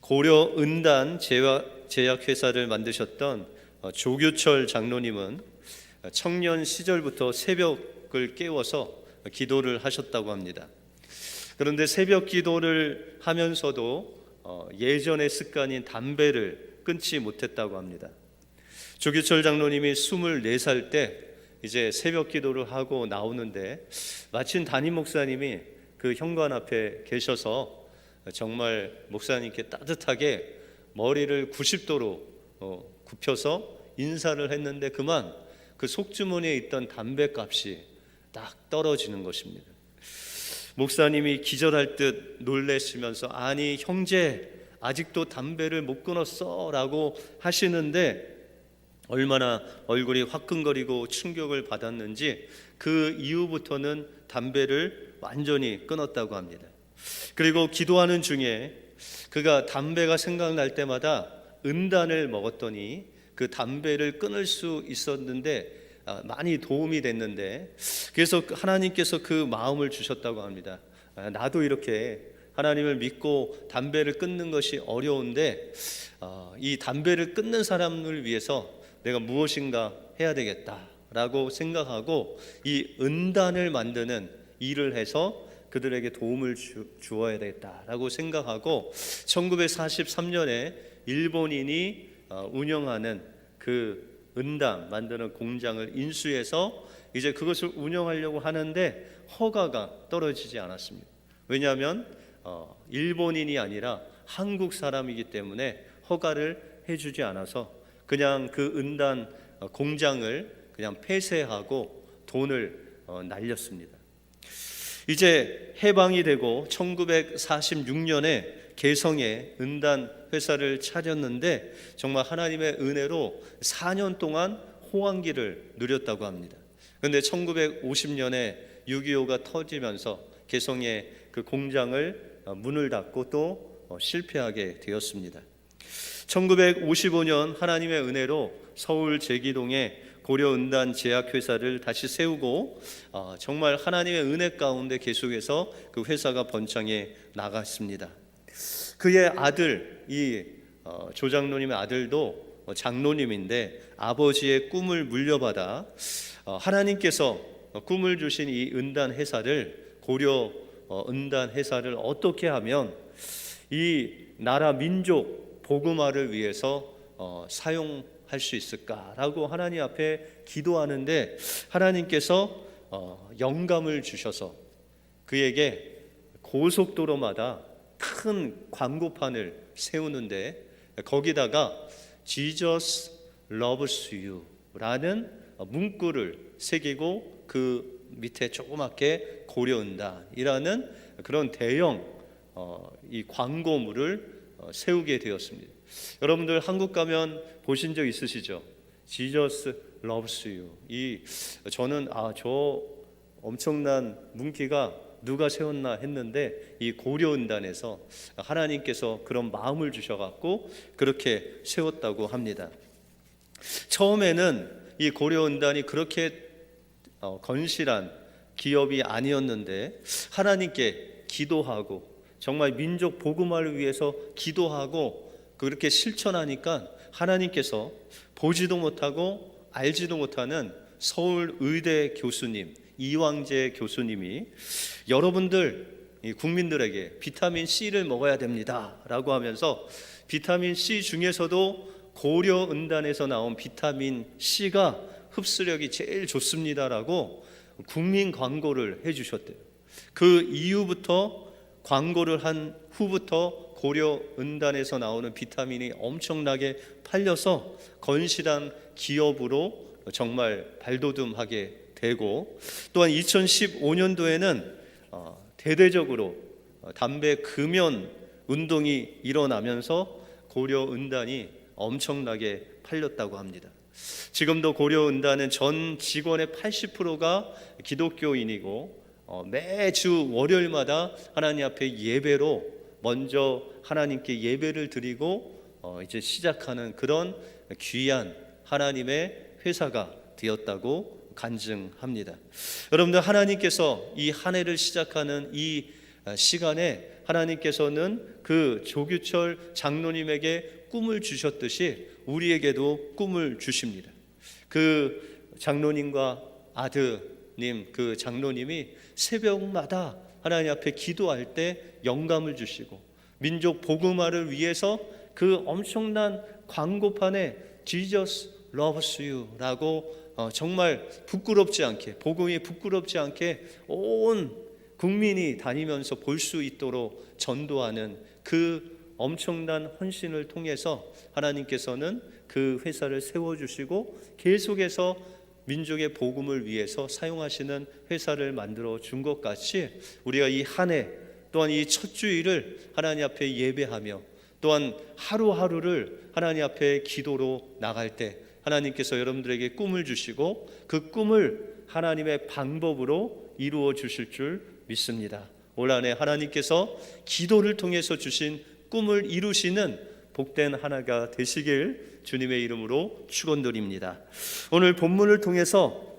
고려 은단 제약회사를 만드셨던 조규철 장로님은 청년 시절부터 새벽을 깨워서 기도를 하셨다고 합니다. 그런데 새벽 기도를 하면서도 예전의 습관인 담배를 끊지 못했다고 합니다. 조규철 장로님이 24살 때 이제 새벽 기도를 하고 나오는데 마침 담임 목사님이 그 현관 앞에 계셔서 정말 목사님께 따뜻하게 머리를 90도로 굽혀서 인사를 했는데 그만 그 속주머니에 있던 담배값이 딱 떨어지는 것입니다. 목사님이 기절할 듯 놀라시면서 아니 형제 아직도 담배를 못 끊었어 라고 하시는데 얼마나 얼굴이 화끈거리고 충격을 받았는지 그 이후부터는 담배를 완전히 끊었다고 합니다. 그리고 기도하는 중에 그가 담배가 생각날 때마다 은단을 먹었더니 그 담배를 끊을 수 있었는데 많이 도움이 됐는데 그래서 하나님께서 그 마음을 주셨다고 합니다. 나도 이렇게 하나님을 믿고 담배를 끊는 것이 어려운데 이 담배를 끊는 사람을 위해서 내가 무엇인가 해야 되겠다라고 생각하고 이 은단을 만드는 일을 해서 그들에게 도움을 주어야 되겠다라고 생각하고 1943년에 일본인이 운영하는 그 은단 만드는 공장을 인수해서 이제 그것을 운영하려고 하는데 허가가 떨어지지 않았습니다. 왜냐하면 일본인이 아니라 한국 사람이기 때문에 허가를 해주지 않아서 그냥 그 은단 공장을 그냥 폐쇄하고 돈을 날렸습니다. 이제 해방이 되고 1946년에 개성에 은단 회사를 차렸는데 정말 하나님의 은혜로 4년 동안 호황기를 누렸다고 합니다. 그런데 1950년에 6.25가 터지면서 개성에 그 공장을 문을 닫고 또 실패하게 되었습니다. 1955년 하나님의 은혜로 서울 제기동에 고려은단 제약회사를 다시 세우고 정말 하나님의 은혜 가운데 계속해서 그 회사가 번창해 나갔습니다. 그의 아들, 이 조장로님의 아들도 장로님인데 아버지의 꿈을 물려받아 하나님께서 꿈을 주신 이 은단 회사를 고려 은단 회사를 어떻게 하면 이 나라 민족 복음화를 위해서 사용할 수 있을까라고 하나님 앞에 기도하는데 하나님께서 영감을 주셔서 그에게 고속도로마다 큰 광고판을 세우는데 거기다가 Jesus loves you 라는 문구를 새기고 그 밑에 조그맣게 고려은단이라는 그런 대형 이 광고물을 세우게 되었습니다. 여러분들 한국 가면 보신 적 있으시죠? Jesus loves you. 저는 저 엄청난 문구가 누가 세웠나 했는데 이 고려은단에서 하나님께서 그런 마음을 주셔갖고 그렇게 세웠다고 합니다. 처음에는 이 고려은단이 그렇게 건실한 기업이 아니었는데 하나님께 기도하고 정말 민족 복음화를 위해서 기도하고 그렇게 실천하니까 하나님께서 보지도 못하고 알지도 못하는 서울 의대 교수님 이왕재 교수님이 여러분들 국민들에게 비타민 C를 먹어야 됩니다 라고 하면서 비타민 C 중에서도 고려은단에서 나온 비타민 C가 흡수력이 제일 좋습니다라고 국민 광고를 해주셨대요. 그 이후부터 광고를 한 후부터 고려은단에서 나오는 비타민이 엄청나게 팔려서 건실한 기업으로 정말 발돋움하게 되고 또한 2015년도에는 대대적으로 담배 금연 운동이 일어나면서 고려은단이 엄청나게 팔렸다고 합니다. 지금도 고려은단은 전 직원의 80%가 기독교인이고 매주 월요일마다 하나님 앞에 예배로 먼저 하나님께 예배를 드리고 이제 시작하는 그런 귀한 하나님의 회사가 되었다고 간증합니다. 여러분들 하나님께서 이 한 해를 시작하는 이 시간에 하나님께서는 그 조규철 장로님에게 꿈을 주셨듯이 우리에게도 꿈을 주십니다. 그 장로님과 아드님, 그 장로님이 새벽마다 하나님 앞에 기도할 때 영감을 주시고, 민족 복음화를 위해서 그 엄청난 광고판에 Jesus loves you 라고 정말 부끄럽지 않게, 복음이 부끄럽지 않게 온 국민이 다니면서 볼 수 있도록 전도하는 그 엄청난 헌신을 통해서 하나님께서는 그 회사를 세워주시고 계속해서 민족의 복음을 위해서 사용하시는 회사를 만들어 준 것 같이, 우리가 이 한 해 또한 이 첫 주일을 하나님 앞에 예배하며 또한 하루하루를 하나님 앞에 기도로 나갈 때 하나님께서 여러분들에게 꿈을 주시고 그 꿈을 하나님의 방법으로 이루어 주실 줄 믿습니다. 올 한 해 하나님께서 기도를 통해서 주신 꿈을 이루시는 복된 하나가 되시길 주님의 이름으로 축원드립니다. 오늘 본문을 통해서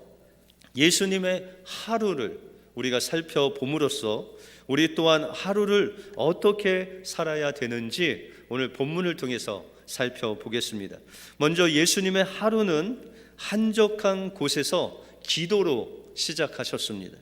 예수님의 하루를 우리가 살펴봄으로써 우리 또한 하루를 어떻게 살아야 되는지 오늘 본문을 통해서 살펴보겠습니다. 먼저 예수님의 하루는 한적한 곳에서 기도로 시작하셨습니다.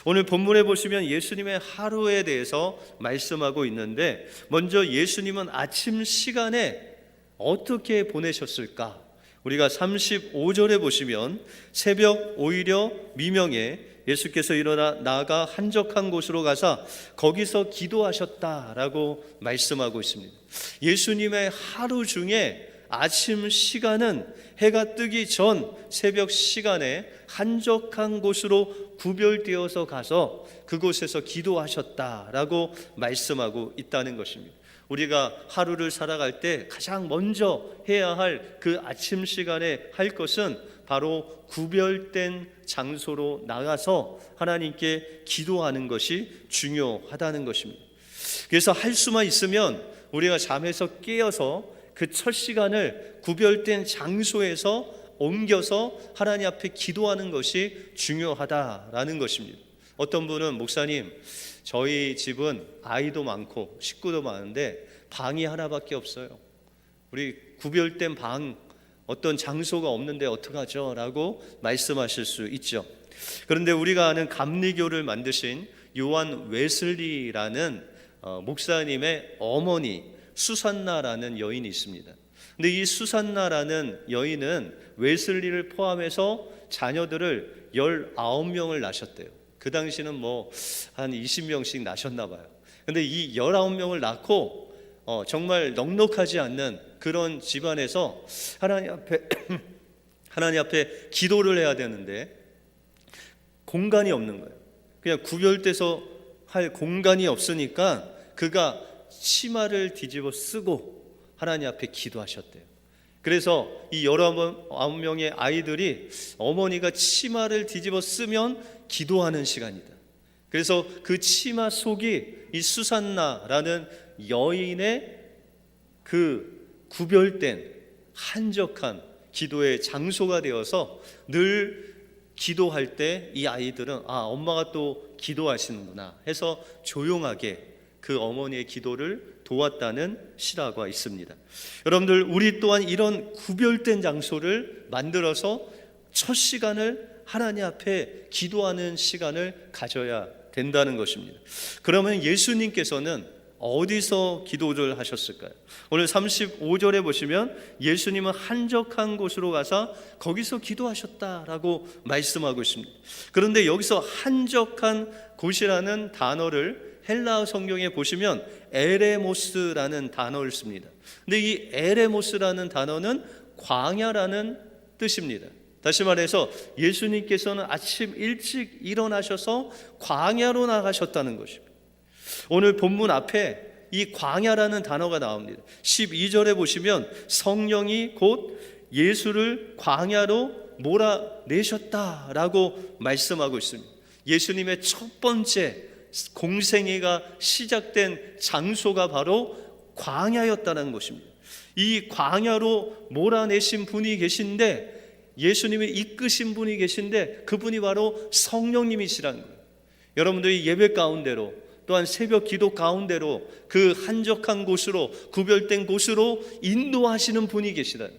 오늘 본문에 보시면 예수님의 하루에 대해서 말씀하고 있는데, 먼저 예수님은 아침 시간에 어떻게 보내셨을까? 우리가 35절에 보시면 새벽 오히려 미명에 예수께서 일어나 나가 한적한 곳으로 가사 거기서 기도하셨다라고 말씀하고 있습니다. 예수님의 하루 중에 아침 시간은 해가 뜨기 전 새벽 시간에 한적한 곳으로 구별되어서 가서 그곳에서 기도하셨다라고 말씀하고 있다는 것입니다. 우리가 하루를 살아갈 때 가장 먼저 해야 할 그 아침 시간에 할 것은 바로 구별된 장소로 나가서 하나님께 기도하는 것이 중요하다는 것입니다. 그래서 할 수만 있으면 우리가 잠에서 깨어서 그 첫 시간을 구별된 장소에서 옮겨서 하나님 앞에 기도하는 것이 중요하다라는 것입니다. 어떤 분은 목사님, 저희 집은 아이도 많고 식구도 많은데 방이 하나밖에 없어요. 우리 구별된 방, 어떤 장소가 없는데 어떡하죠? 라고 말씀하실 수 있죠. 그런데 우리가 아는 감리교를 만드신 요한 웨슬리라는 목사님의 어머니 수산나라는 여인이 있습니다. 근데 이 수산나라는 여인은 웨슬리를 포함해서 자녀들을 19명을 낳으셨대요. 그 당시는 뭐 한 20명씩 낳으셨나 봐요. 근데 이 19명을 낳고 정말 넉넉하지 않는 그런 집안에서 하나님 앞에 기도를 해야 되는데 공간이 없는 거예요. 그냥 구별돼서 할 공간이 없으니까 그가 치마를 뒤집어 쓰고 하나님 앞에 기도하셨대요. 그래서 이 19명의 아이들이 어머니가 치마를 뒤집어 쓰면 기도하는 시간이다. 그래서 그 치마 속이 이 수산나라는 여인의 그 구별된 한적한 기도의 장소가 되어서 늘 기도할 때 이 아이들은 엄마가 또 기도하시는구나 해서 조용하게 그 어머니의 기도를 도왔다는 실화가 있습니다. 여러분들, 우리 또한 이런 구별된 장소를 만들어서 첫 시간을 하나님 앞에 기도하는 시간을 가져야 된다는 것입니다. 그러면 예수님께서는 어디서 기도를 하셨을까요? 오늘 35절에 보시면 예수님은 한적한 곳으로 가서 거기서 기도하셨다라고 말씀하고 있습니다. 그런데 여기서 한적한 곳이라는 단어를 헬라어 성경에 보시면 에레모스라는 단어를 씁니다. 근데 이 에레모스라는 단어는 광야라는 뜻입니다. 다시 말해서 예수님께서는 아침 일찍 일어나셔서 광야로 나가셨다는 것입니다. 오늘 본문 앞에 이 광야라는 단어가 나옵니다. 12절에 보시면 성령이 곧 예수를 광야로 몰아내셨다라고 말씀하고 있습니다. 예수님의 첫 번째 공생애가 시작된 장소가 바로 광야였다는 것입니다. 이 광야로 몰아내신 분이 계신데, 예수님이 이끄신 분이 계신데 그분이 바로 성령님이시라는 거예요. 여러분들이 예배 가운데로 또한 새벽 기도 가운데로 그 한적한 곳으로, 구별된 곳으로 인도하시는 분이 계시다.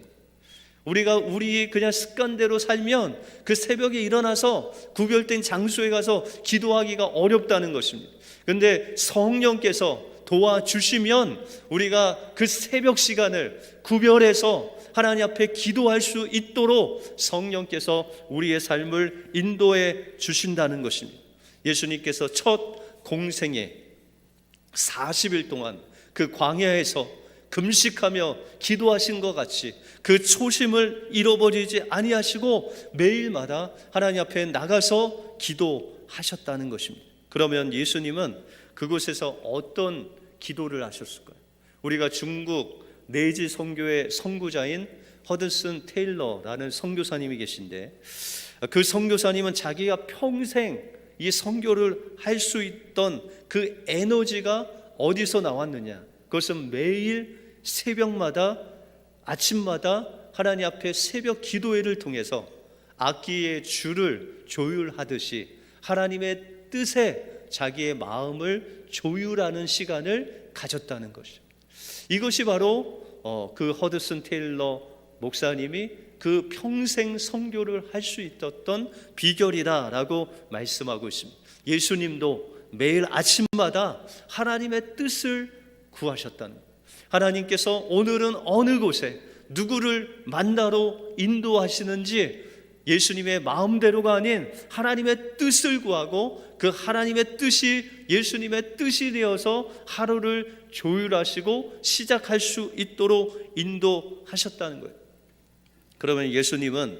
우리 그냥 습관대로 살면 그 새벽에 일어나서 구별된 장소에 가서 기도하기가 어렵다는 것입니다. 그런데 성령께서 도와주시면 우리가 그 새벽 시간을 구별해서 하나님 앞에 기도할 수 있도록 성령께서 우리의 삶을 인도해 주신다는 것입니다. 예수님께서 첫 공생에 40일 동안 그 광야에서 금식하며 기도하신 것 같이 그 초심을 잃어버리지 아니하시고 매일마다 하나님 앞에 나가서 기도하셨다는 것입니다. 그러면 예수님은 그곳에서 어떤 기도를 하셨을까요? 우리가 중국 내지 선교의 선구자인 허드슨 테일러라는 선교사님이 계신데, 그 선교사님은 자기가 평생 이 선교를 할 수 있던 그 에너지가 어디서 나왔느냐? 그것은 매일 새벽마다, 아침마다 하나님 앞에 새벽 기도회를 통해서 악기의 줄을 조율하듯이 하나님의 뜻에 자기의 마음을 조율하는 시간을 가졌다는 것이죠. 이것이 바로 그 허드슨 테일러 목사님이 그 평생 선교를 할 수 있었던 비결이다라고 말씀하고 있습니다. 예수님도 매일 아침마다 하나님의 뜻을 구하셨다는 거예요. 하나님께서 오늘은 어느 곳에 누구를 만나러 인도하시는지 예수님의 마음대로가 아닌 하나님의 뜻을 구하고 그 하나님의 뜻이 예수님의 뜻이 되어서 하루를 조율하시고 시작할 수 있도록 인도하셨다는 거예요. 그러면 예수님은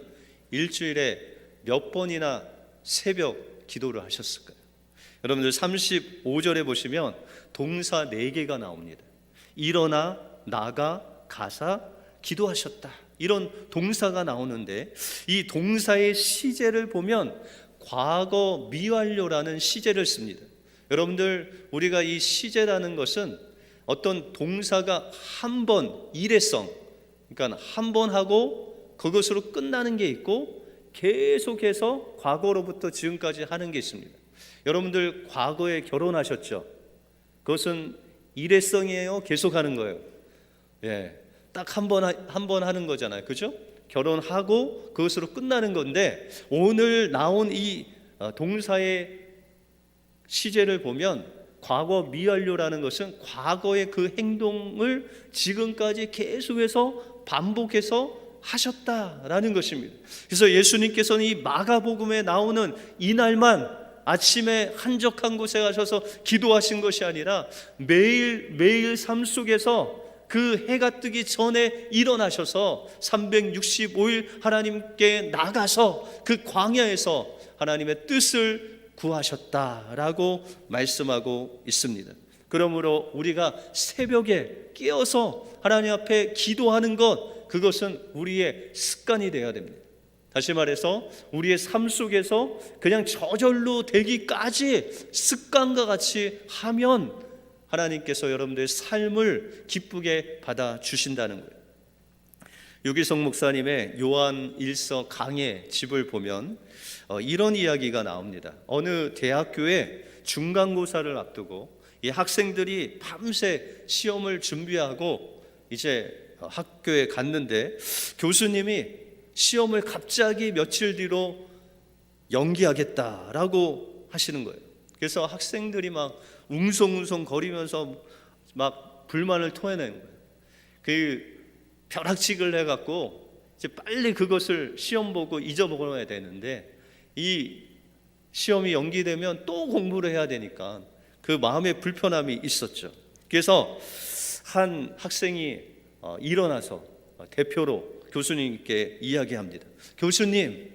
일주일에 몇 번이나 새벽 기도를 하셨을까요? 여러분들 35절에 보시면 동사 4개가 나옵니다. 일어나, 나가, 가사, 기도하셨다, 이런 동사가 나오는데, 이 동사의 시제를 보면 과거 미완료라는 시제를 씁니다. 여러분들, 우리가 이 시제라는 것은 어떤 동사가 한 번, 일회성, 그러니까 한 번 하고 그것으로 끝나는 게 있고 계속해서 과거로부터 지금까지 하는 게 있습니다. 여러분들 과거에 결혼하셨죠? 그것은 일회성이에요? 계속하는 거예요? 예, 딱 한 번 하는 거잖아요, 그죠? 결혼하고 그것으로 끝나는 건데, 오늘 나온 이 동사의 시제를 보면 과거 미완료라는 것은 과거의 그 행동을 지금까지 계속해서 반복해서 하셨다라는 것입니다. 그래서 예수님께서는 이 마가복음에 나오는 이날만 아침에 한적한 곳에 가셔서 기도하신 것이 아니라 매일 삶 속에서 그 해가 뜨기 전에 일어나셔서 365일 하나님께 나가서 그 광야에서 하나님의 뜻을 구하셨다라고 말씀하고 있습니다. 그러므로 우리가 새벽에 깨어서 하나님 앞에 기도하는 것, 그것은 우리의 습관이 되어야 됩니다. 다시 말해서 우리의 삶 속에서 그냥 저절로 되기까지 습관과 같이 하면 하나님께서 여러분들의 삶을 기쁘게 받아주신다는 거예요. 유기성 목사님의 요한 1서 강의 집을 보면 이런 이야기가 나옵니다. 어느 대학교에 중간고사를 앞두고 이 학생들이 밤새 시험을 준비하고 이제 학교에 갔는데, 교수님이 시험을 갑자기 며칠 뒤로 연기하겠다라고 하시는 거예요. 그래서 학생들이 막 웅성웅성 거리면서 막 불만을 토해내는 거예요. 그 벼락치기를 해갖고 이제 빨리 그것을 시험 보고 잊어먹어야 되는데, 이 시험이 연기되면 또 공부를 해야 되니까 그 마음의 불편함이 있었죠. 그래서 한 학생이 일어나서 대표로 교수님께 이야기합니다. 교수님,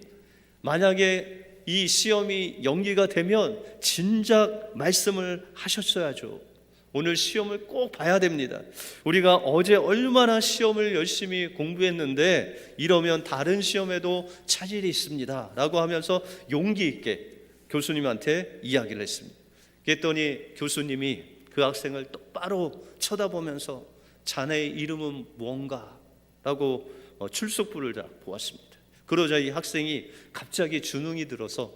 만약에 이 시험이 연기가 되면 진작 말씀을 하셨어야죠. 오늘 시험을 꼭 봐야 됩니다. 우리가 어제 얼마나 시험을 열심히 공부했는데 이러면 다른 시험에도 차질이 있습니다 라고 하면서 용기 있게 교수님한테 이야기를 했습니다. 그랬더니 교수님이 그 학생을 똑바로 쳐다보면서 자네의 이름은 무언가? 라고 출석부를 다 보았습니다. 그러자 이 학생이 갑자기 주눅이 들어서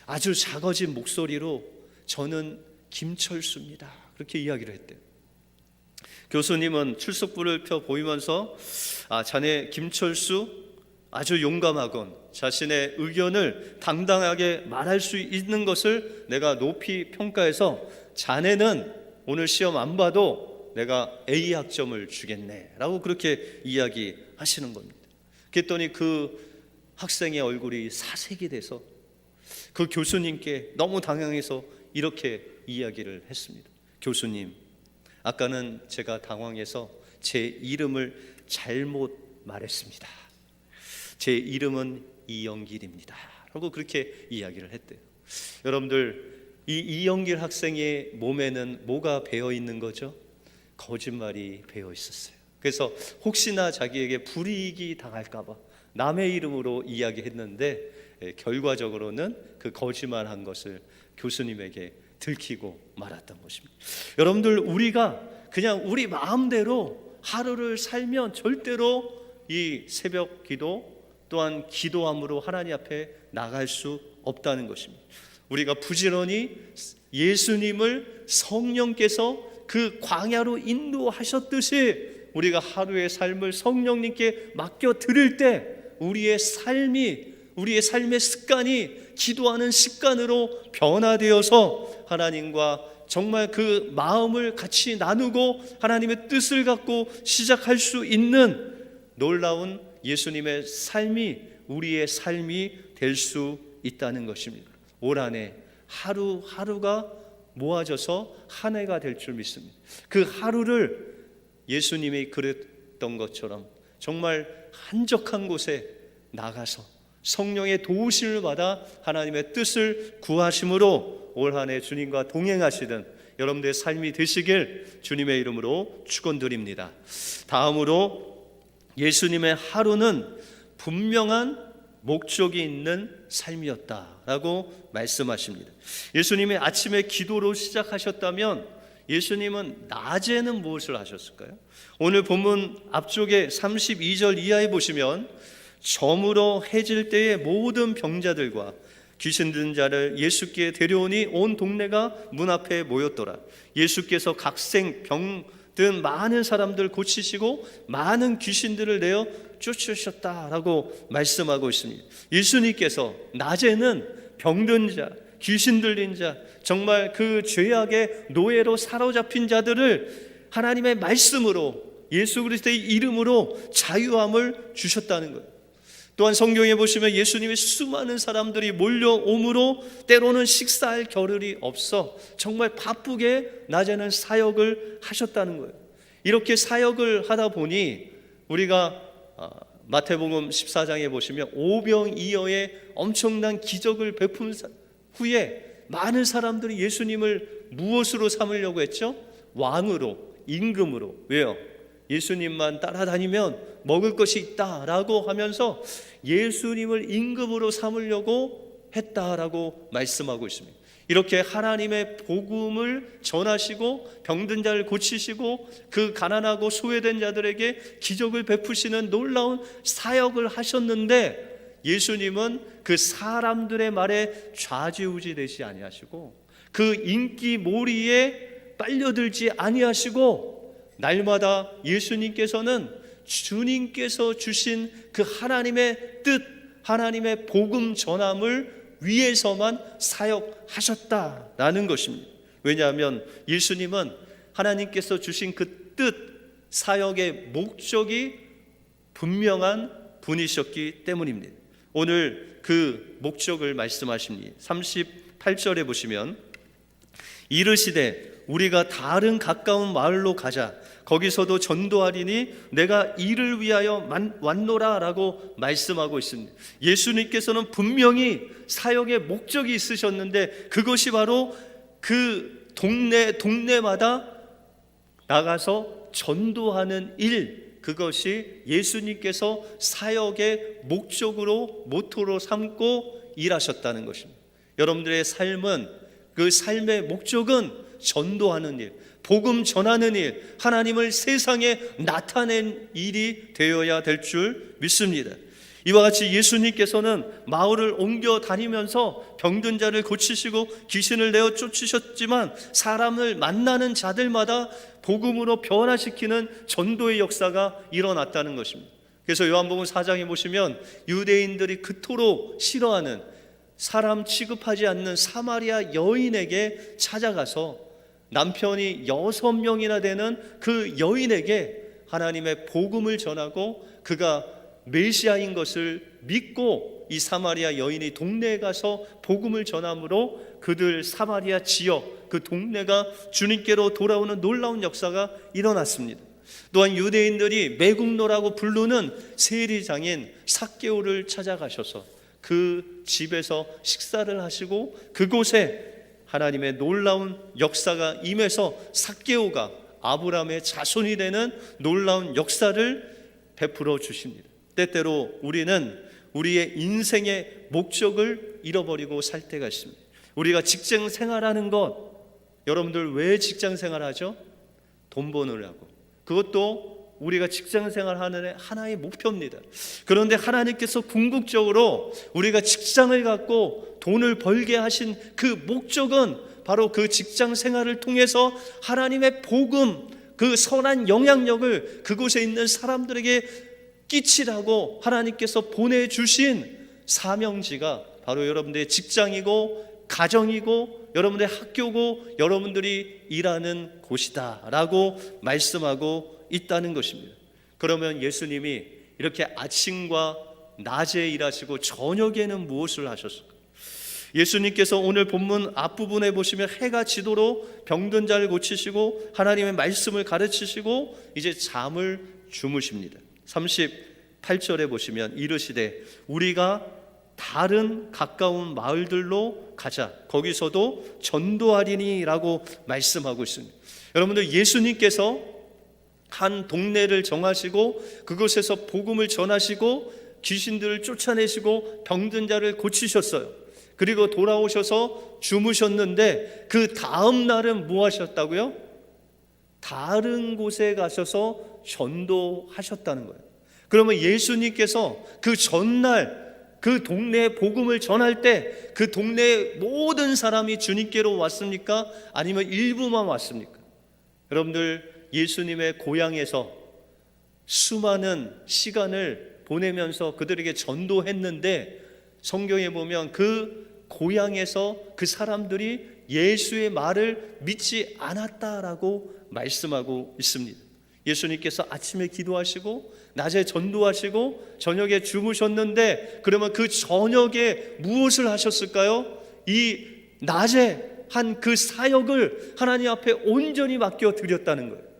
아주 작아진 목소리로 저는 김철수입니다. 그렇게 이야기를 했대요. 교수님은 출석부를 펴 보이면서 자네 김철수 아주 용감하군, 자신의 의견을 당당하게 말할 수 있는 것을 내가 높이 평가해서 자네는 오늘 시험 안 봐도 내가 A 학점을 주겠네 라고 그렇게 이야기하시는 겁니다. 그랬더니 그 학생의 얼굴이 사색이 돼서 그 교수님께 너무 당황해서 이렇게 이야기를 했습니다. 교수님, 아까는 제가 당황해서 제 이름을 잘못 말했습니다. 제 이름은 이영길입니다 라고 그렇게 이야기를 했대요. 여러분들, 이 이영길 학생의 몸에는 뭐가 배어 있는 거죠? 거짓말이 배어 있었어요. 그래서 혹시나 자기에게 불이익이 당할까 봐 남의 이름으로 이야기했는데 결과적으로는 그 거짓말한 것을 교수님에게 들키고 말았던 것입니다. 여러분들, 우리가 그냥 우리 마음대로 하루를 살면 절대로 이 새벽 기도 또한 기도함으로 하나님 앞에 나갈 수 없다는 것입니다. 우리가 부지런히 예수님을 성령께서 그 광야로 인도하셨듯이 우리가 하루의 삶을 성령님께 맡겨 드릴 때 우리의 삶의 습관이 기도하는 습관으로 변화되어서 하나님과 정말 그 마음을 같이 나누고 하나님의 뜻을 갖고 시작할 수 있는 놀라운 예수님의 삶이 우리의 삶이 될 수 있다는 것입니다. 올 한 해 하루하루가 모아져서 한 해가 될 줄 믿습니다. 그 하루를 예수님이 그랬던 것처럼 정말 한적한 곳에 나가서 성령의 도우심을 받아 하나님의 뜻을 구하심으로 올 한 해 주님과 동행하시는 여러분들의 삶이 되시길 주님의 이름으로 축원드립니다. 다음으로 예수님의 하루는 분명한 목적이 있는 삶이었다라고 말씀하십니다. 예수님이 아침에 기도로 시작하셨다면 예수님은 낮에는 무엇을 하셨을까요? 오늘 본문 앞쪽에 32절 이하에 보시면 저물어 해질 때에 모든 병자들과 귀신 든 자를 예수께 데려오니 온 동네가 문 앞에 모였더라. 예수께서 각생 병든 많은 사람들 고치시고 많은 귀신들을 내어 쫓으셨다라고 말씀하고 있습니다. 예수님께서 낮에는 병든 자, 귀신 들린 자, 정말 그 죄악의 노예로 사로잡힌 자들을 하나님의 말씀으로 예수 그리스도의 이름으로 자유함을 주셨다는 거예요. 또한 성경에 보시면 예수님의 수많은 사람들이 몰려오므로 때로는 식사할 겨를이 없어 정말 바쁘게 낮에는 사역을 하셨다는 거예요. 이렇게 사역을 하다 보니 우리가 마태복음 14장에 보시면 오병이어의 엄청난 기적을 베푼 후에 많은 사람들이 예수님을 무엇으로 삼으려고 했죠? 왕으로, 임금으로. 왜요? 예수님만 따라다니면 먹을 것이 있다라고 하면서 예수님을 임금으로 삼으려고 했다라고 말씀하고 있습니다. 이렇게 하나님의 복음을 전하시고 병든 자를 고치시고 그 가난하고 소외된 자들에게 기적을 베푸시는 놀라운 사역을 하셨는데 예수님은 그 사람들의 말에 좌지우지되지 아니하시고 그 인기몰이에 빨려들지 아니하시고 날마다 예수님께서는 주님께서 주신 그 하나님의 뜻, 하나님의 복음 전함을 위해서만 사역하셨다라는 것입니다. 왜냐하면 예수님은 하나님께서 주신 그 뜻, 사역의 목적이 분명한 분이셨기 때문입니다. 오늘 그 목적을 말씀하십니다. 38절에 보시면 이르시되 우리가 다른 가까운 마을로 가자. 거기서도 전도하리니 내가 이를 위하여 왔노라 라고 말씀하고 있습니다. 예수님께서는 분명히 사역의 목적이 있으셨는데 그것이 바로 그 동네마다 나가서 전도하는 일, 그것이 예수님께서 사역의 목적으로 모토로 삼고 일하셨다는 것입니다. 여러분들의 삶은 그 삶의 목적은 전도하는 일, 복음 전하는 일, 하나님을 세상에 나타낸 일이 되어야 될 줄 믿습니다. 이와 같이 예수님께서는 마을을 옮겨 다니면서 병든 자를 고치시고 귀신을 내어 쫓으셨지만 사람을 만나는 자들마다 복음으로 변화시키는 전도의 역사가 일어났다는 것입니다. 그래서 요한복음 4장에 보시면 유대인들이 그토록 싫어하는 사람 취급하지 않는 사마리아 여인에게 찾아가서 남편이 6명이나 되는 그 여인에게 하나님의 복음을 전하고 그가 메시아인 것을 믿고 이 사마리아 여인이 동네에 가서 복음을 전함으로 그들 사마리아 지역 그 동네가 주님께로 돌아오는 놀라운 역사가 일어났습니다. 또한 유대인들이 매국노라고 부르는 세리장인 삭개오를 찾아가셔서 그 집에서 식사를 하시고 그곳에 하나님의 놀라운 역사가 임해서 삭개오가 아브라함의 자손이 되는 놀라운 역사를 베풀어 주십니다. 때때로 우리는 우리의 인생의 목적을 잃어버리고 살 때가 있습니다. 우리가 직장 생활하는 것, 여러분들 왜 직장 생활하죠? 돈 버느라고. 그것도 우리가 직장 생활하는 하나의 목표입니다. 그런데 하나님께서 궁극적으로 우리가 직장을 갖고 돈을 벌게 하신 그 목적은 바로 그 직장 생활을 통해서 하나님의 복음, 그 선한 영향력을 그곳에 있는 사람들에게 끼치라고 하나님께서 보내주신 사명지가 바로 여러분들의 직장이고 가정이고 여러분들의 학교고 여러분들이 일하는 곳이다 라고 말씀하고 있다는 것입니다. 그러면 예수님이 이렇게 아침과 낮에 일하시고 저녁에는 무엇을 하셨을까? 예수님께서 오늘 본문 앞부분에 보시면 해가 지도록 병든 자를 고치시고 하나님의 말씀을 가르치시고 이제 잠을 주무십니다. 38절에 보시면 이르시되 우리가 다른 가까운 마을들로 가자, 거기서도 전도하리니 라고 말씀하고 있습니다. 여러분들, 예수님께서 한 동네를 정하시고 그곳에서 복음을 전하시고 귀신들을 쫓아내시고 병든 자를 고치셨어요. 그리고 돌아오셔서 주무셨는데 그 다음 날은 뭐 하셨다고요? 다른 곳에 가셔서 전도하셨다는 거예요. 그러면 예수님께서 그 전날 그 동네에 복음을 전할 때 그 동네의 모든 사람이 주님께로 왔습니까? 아니면 일부만 왔습니까? 여러분들, 예수님의 고향에서 수많은 시간을 보내면서 그들에게 전도했는데 성경에 보면 그 고향에서 그 사람들이 예수의 말을 믿지 않았다라고 말씀하고 있습니다. 예수님께서 아침에 기도하시고 낮에 전도하시고 저녁에 주무셨는데 그러면 그 저녁에 무엇을 하셨을까요? 이 낮에 한 그 사역을 하나님 앞에 온전히 맡겨 드렸다는 거예요.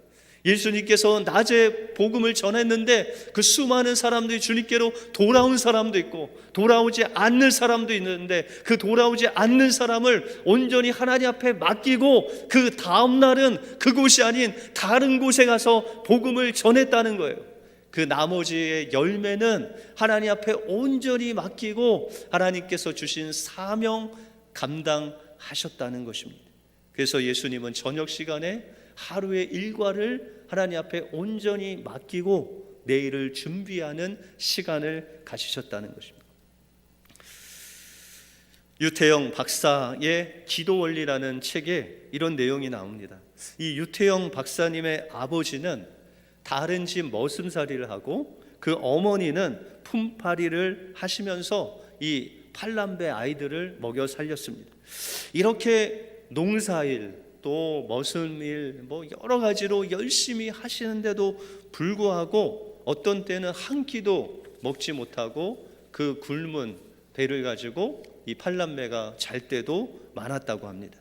예수님께서 낮에 복음을 전했는데 그 수많은 사람들이 주님께로 돌아온 사람도 있고 돌아오지 않는 사람도 있는데 그 돌아오지 않는 사람을 온전히 하나님 앞에 맡기고 그 다음 날은 그곳이 아닌 다른 곳에 가서 복음을 전했다는 거예요. 그 나머지의 열매는 하나님 앞에 온전히 맡기고 하나님께서 주신 사명 감당하셨다는 것입니다. 그래서 예수님은 저녁 시간에 하루의 일과를 하나님 앞에 온전히 맡기고 내일을 준비하는 시간을 가지셨다는 것입니다. 유태영 박사의 기도 원리라는 책에 이런 내용이 나옵니다. 이 유태영 박사님의 아버지는 다른 집 머슴살이를 하고 그 어머니는 품팔이를 하시면서 이 팔남배 아이들을 먹여 살렸습니다. 이렇게 농사일 또 머슴일 여러 가지로 열심히 하시는데도 불구하고 어떤 때는 한 끼도 먹지 못하고 그 굶은 배를 가지고 이 팔남매가 잘 때도 많았다고 합니다.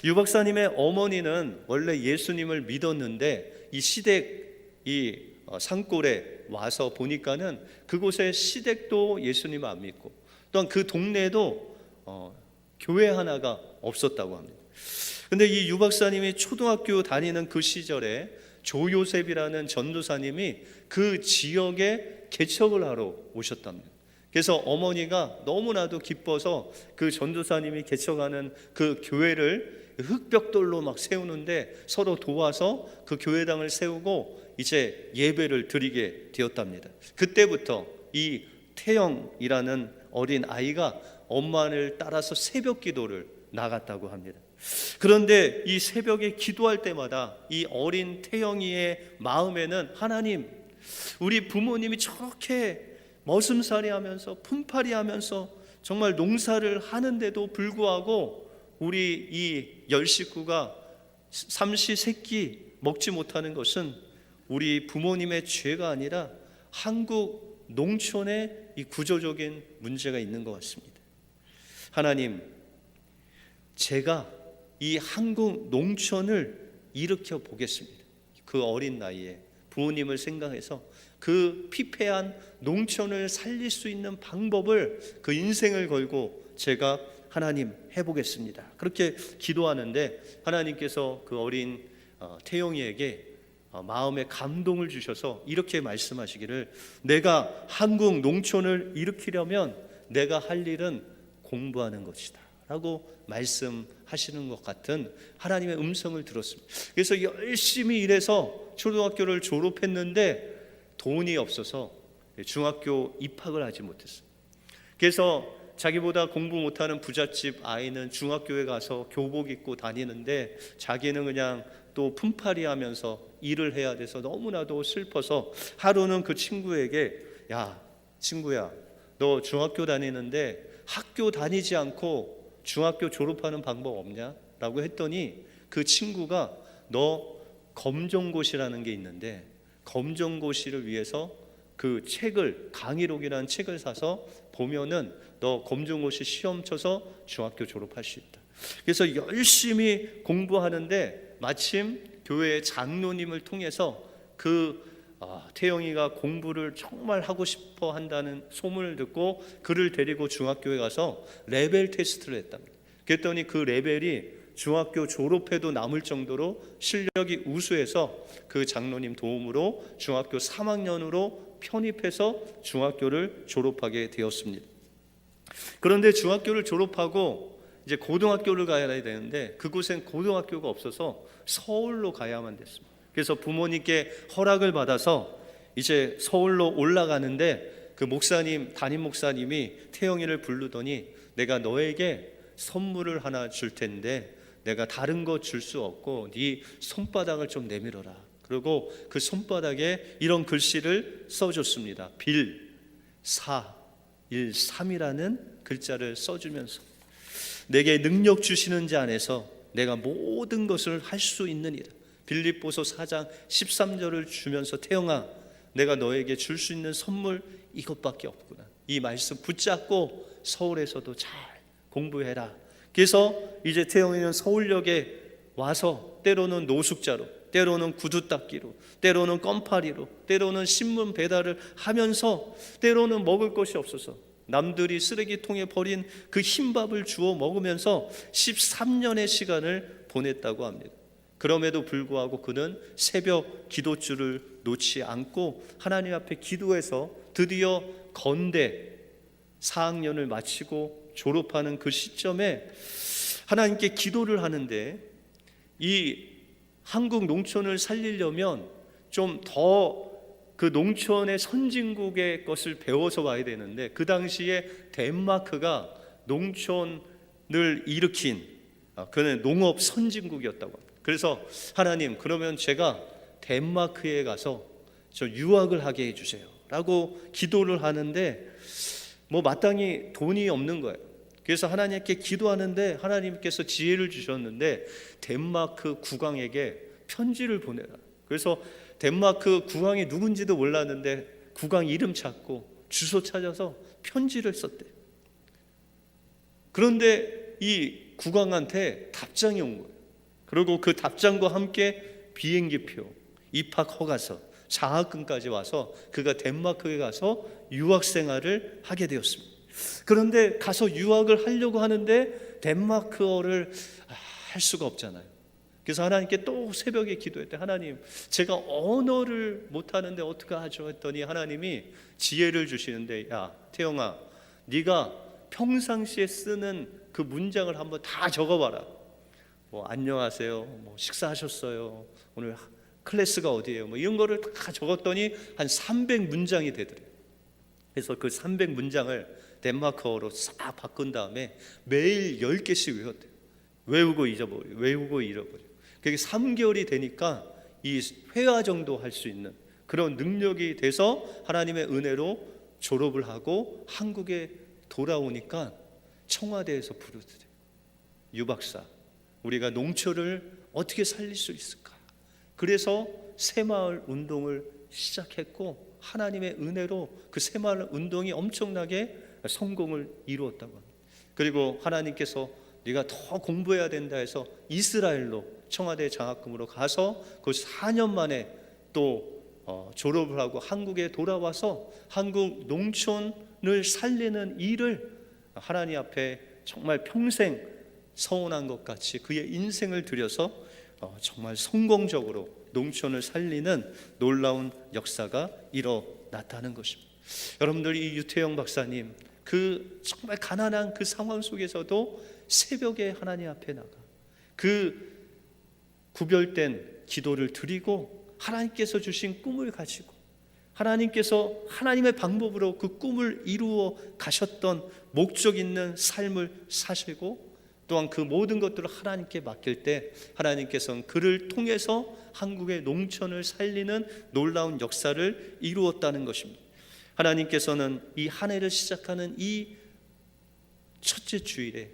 유 박사님의 어머니는 원래 예수님을 믿었는데 이 시댁 이 산골에 와서 보니까는 그곳에 시댁도 예수님을 안 믿고 또한 그 동네에도 교회 하나가 없었다고 합니다. 근데 이 유 박사님이 초등학교 다니는 그 시절에 조요셉이라는 전도사님이 그 지역에 개척을 하러 오셨답니다. 그래서 어머니가 너무나도 기뻐서 그 전도사님이 개척하는 그 교회를 흙벽돌로 막 세우는데 서로 도와서 그 교회당을 세우고 이제 예배를 드리게 되었답니다. 그때부터 이 태영이라는 어린 아이가 엄마를 따라서 새벽 기도를 나갔다고 합니다. 그런데 이 새벽에 기도할 때마다 이 어린 태영이의 마음에는 하나님, 우리 부모님이 저렇게 머슴살이 하면서 품팔이 하면서 정말 농사를 하는데도 불구하고 우리 이 10식구가 삼시세끼 먹지 못하는 것은 우리 부모님의 죄가 아니라 한국 농촌의 이 구조적인 문제가 있는 것 같습니다. 하나님, 제가 이 한국 농촌을 일으켜 보겠습니다. 그 어린 나이에 부모님을 생각해서 그 피폐한 농촌을 살릴 수 있는 방법을, 그 인생을 걸고 제가 하나님 해보겠습니다. 그렇게 기도하는데 하나님께서 그 어린 태용이에게 마음에 감동을 주셔서 이렇게 말씀하시기를, 내가 한국 농촌을 일으키려면 내가 할 일은 공부하는 것이다 라고 말씀하시는 것 같은 하나님의 음성을 들었습니다. 그래서 열심히 일해서 초등학교를 졸업했는데 돈이 없어서 중학교 입학을 하지 못했어요. 그래서 자기보다 공부 못하는 부잣집 아이는 중학교에 가서 교복 입고 다니는데 자기는 그냥 또 품팔이 하면서 일을 해야 돼서 너무나도 슬퍼서 하루는 그 친구에게, 야 친구야, 너 중학교 다니는데 학교 다니지 않고 중학교 졸업하는 방법 없냐? 라고 했더니 그 친구가, 너 검정고시라는 게 있는데 검정고시를 위해서 그 책을, 강의록이라는 책을 사서 보면은 너 검정고시 시험 쳐서 중학교 졸업할 수 있다. 그래서 열심히 공부하는데 마침 교회의 장로님을 통해서 태영이가 공부를 정말 하고 싶어 한다는 소문을 듣고 그를 데리고 중학교에 가서 레벨 테스트를 했답니다. 그랬더니 그 레벨이 중학교 졸업해도 남을 정도로 실력이 우수해서 그 장로님 도움으로 중학교 3학년으로 편입해서 중학교를 졸업하게 되었습니다. 그런데 중학교를 졸업하고 이제 고등학교를 가야 되는데 그곳엔 고등학교가 없어서 서울로 가야만 됐습니다. 그래서 부모님께 허락을 받아서 이제 서울로 올라가는데 그 목사님, 담임 목사님이 태영이를 부르더니, 내가 너에게 선물을 하나 줄 텐데 내가 다른 거 줄 수 없고 네 손바닥을 좀 내밀어라. 그리고 그 손바닥에 이런 글씨를 써줬습니다. 빌 4 1 3이라는 글자를 써주면서, 내게 능력 주시는 자 안에서 내가 모든 것을 할 수 있느니라. 빌립보서 4장 13절을 주면서, 태영아, 내가 너에게 줄 수 있는 선물 이것밖에 없구나. 이 말씀 붙잡고 서울에서도 잘 공부해라. 그래서 이제 태영이는 서울역에 와서 때로는 노숙자로, 때로는 구두 닦기로, 때로는 껌파리로, 때로는 신문 배달을 하면서, 때로는 먹을 것이 없어서 남들이 쓰레기통에 버린 그 흰밥을 주워 먹으면서 13년의 시간을 보냈다고 합니다. 그럼에도 불구하고 그는 새벽 기도줄을 놓지 않고 하나님 앞에 기도해서 드디어 건대 4학년을 마치고 졸업하는 그 시점에 하나님께 기도를 하는데, 이 한국 농촌을 살리려면 좀 더 그 농촌의 선진국의 것을 배워서 와야 되는데, 그 당시에 덴마크가 농촌을 일으킨, 그는 농업 선진국이었다고 합니다. 그래서 하나님, 그러면 제가 덴마크에 가서 저 유학을 하게 해주세요 라고 기도를 하는데 마땅히 돈이 없는 거예요. 그래서 하나님께 기도하는데 하나님께서 지혜를 주셨는데 덴마크 국왕에게 편지를 보내라. 그래서 덴마크 국왕이 누군지도 몰랐는데 국왕 이름 찾고 주소 찾아서 편지를 썼대. 그런데 이 국왕한테 답장이 온 거예요. 그리고 그 답장과 함께 비행기표, 입학 허가서, 장학금까지 와서 그가 덴마크에 가서 유학 생활을 하게 되었습니다. 그런데 가서 유학을 하려고 하는데 덴마크어를 할 수가 없잖아요. 그래서 하나님께 또 새벽에 기도했대. 하나님, 제가 언어를 못하는데 어떡하죠? 했더니 하나님이 지혜를 주시는데, 야 태영아, 네가 평상시에 쓰는 그 문장을 한번 다 적어봐라. 안녕하세요, 식사하셨어요, 오늘 클래스가 어디예요, 이런 거를 다 적었더니 한 300문장이 되더래요. 해서 그 300문장을 덴마크어로 싹 바꾼 다음에 매일 10개씩 외웠대요. 외우고 잃어버려. 그게 3개월이 되니까 이 회화 정도 할 수 있는 그런 능력이 돼서 하나님의 은혜로 졸업을 하고 한국에 돌아오니까 청와대에서 부르더래요. 유 박사, 우리가 농촌을 어떻게 살릴 수 있을까? 그래서 새마을 운동을 시작했고 하나님의 은혜로 그 새마을 운동이 엄청나게 성공을 이루었다고 합니다. 그리고 하나님께서 네가 더 공부해야 된다 해서 이스라엘로 청와대 장학금으로 가서 그 4년 만에 또 졸업을 하고 한국에 돌아와서 한국 농촌을 살리는 일을 하나님 앞에 정말 평생 서원한 것 같이 그의 인생을 들여서 정말 성공적으로 농촌을 살리는 놀라운 역사가 일어났다는 것입니다. 여러분들, 이 유태영 박사님 그 정말 가난한 그 상황 속에서도 새벽에 하나님 앞에 나가 그 구별된 기도를 드리고 하나님께서 주신 꿈을 가지고 하나님께서 하나님의 방법으로 그 꿈을 이루어 가셨던 목적 있는 삶을 사시고 또한 그 모든 것들을 하나님께 맡길 때 하나님께서는 그를 통해서 한국의 농촌을 살리는 놀라운 역사를 이루었다는 것입니다. 하나님께서는 이 한 해를 시작하는 이 첫째 주일에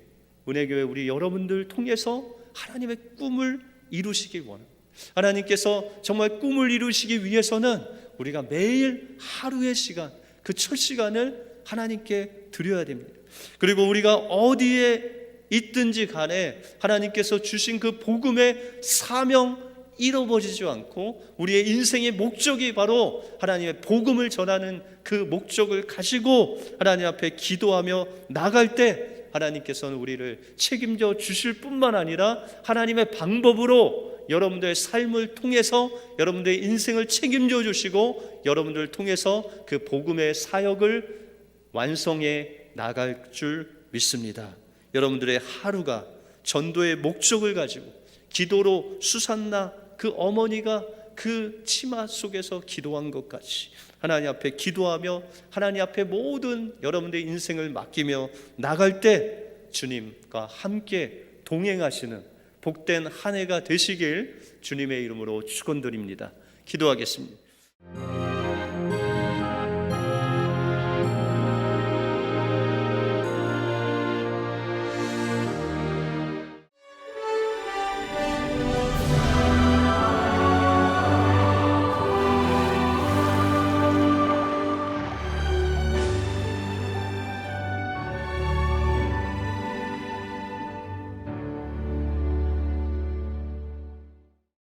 은혜교회 우리 여러분들 통해서 하나님의 꿈을 이루시기 원합니다. 하나님께서 정말 꿈을 이루시기 위해서는 우리가 매일 하루의 시간, 그 첫 시간을 하나님께 드려야 됩니다. 그리고 우리가 어디에 있든지 간에 하나님께서 주신 그 복음의 사명 잃어버리지 않고 우리의 인생의 목적이 바로 하나님의 복음을 전하는 그 목적을 가지고 하나님 앞에 기도하며 나갈 때 하나님께서는 우리를 책임져 주실 뿐만 아니라 하나님의 방법으로 여러분들의 삶을 통해서 여러분들의 인생을 책임져 주시고 여러분들을 통해서 그 복음의 사역을 완성해 나갈 줄 믿습니다. 여러분들의 하루가 전도의 목적을 가지고 기도로 수산나 그 어머니가 그 치마 속에서 기도한 것 같이 하나님 앞에 기도하며 하나님 앞에 모든 여러분들의 인생을 맡기며 나갈 때 주님과 함께 동행하시는 복된 한 해가 되시길 주님의 이름으로 축원드립니다. 기도하겠습니다.